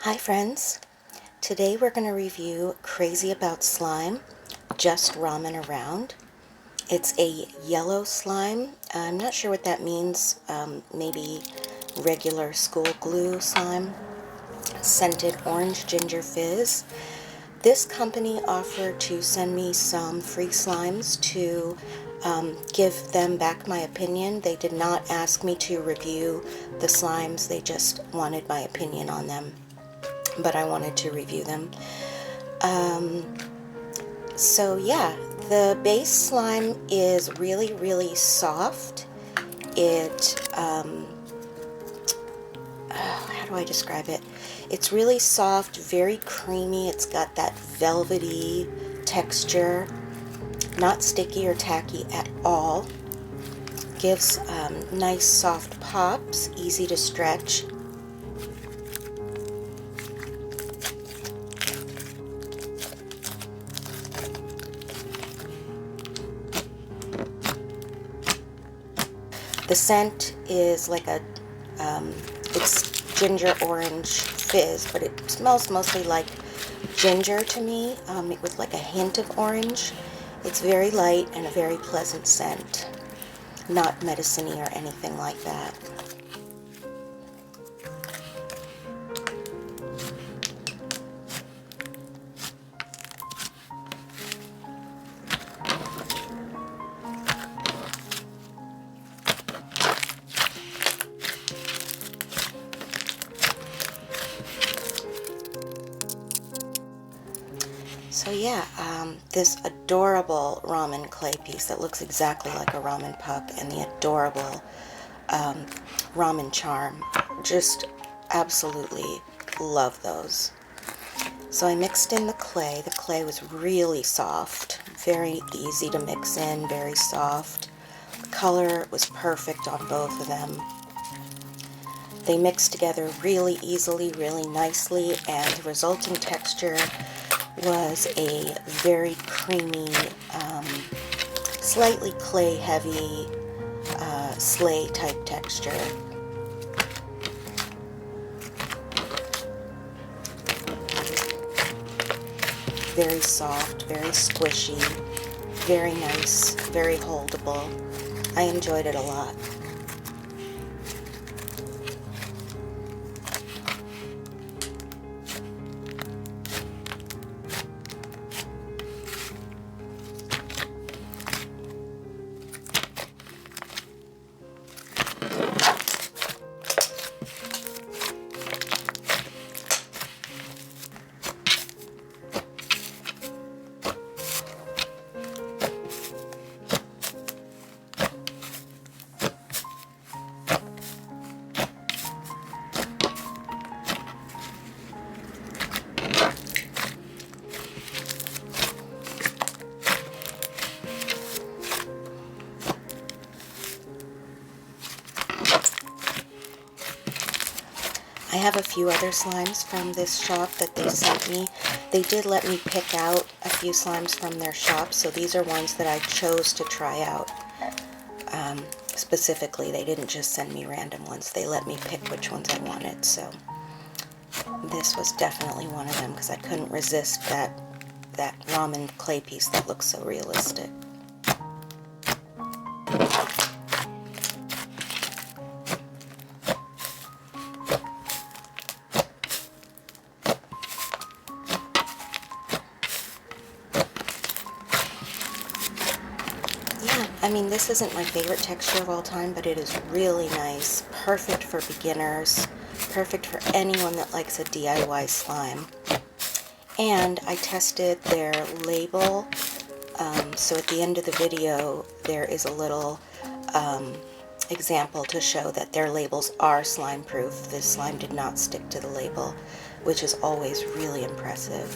Hi friends, today we're going to review Crazy About Slime, Just Ramen Around. It's a yellow slime. I'm not sure what that means, maybe regular school glue slime. Scented orange ginger fizz. This company offered to send me some free slimes to give them back my opinion. They did not ask me to review the slimes, they just wanted my opinion on them. But I wanted to review them. So yeah, the base slime is really soft. How do I describe it? It's really soft, very creamy. It's got that velvety texture, not sticky or tacky at all. Gives nice soft pops, easy to stretch. The scent is like it's ginger orange fizz, but it smells mostly like ginger to me, with like a hint of orange. It's very light and a very pleasant scent, not medicine-y or anything like that. So yeah, this adorable ramen clay piece that looks exactly like a ramen puck, and the adorable ramen charm. Just absolutely love those. So I mixed in the clay. The clay was really soft, very easy to mix in, very soft. The color was perfect on both of them. They mixed together really easily, really nicely, and the resulting texture was a very creamy, slightly clay heavy, slay type texture. Very soft, very squishy, very nice, very holdable. I enjoyed it a lot. I have a few other slimes from this shop that they sent me. They did let me pick out a few slimes from their shop, so these are ones that I chose to try out. Specifically, they didn't just send me random ones. They let me pick which ones I wanted, so this was definitely one of them because I couldn't resist that ramen clay piece that looks so realistic. I mean, this isn't my favorite texture of all time, but it is really nice. Perfect for beginners. Perfect for anyone that likes a DIY slime. And I tested their label. So at the end of the video, there is a little example to show that their labels are slime proof. This slime did not stick to the label, which is always really impressive.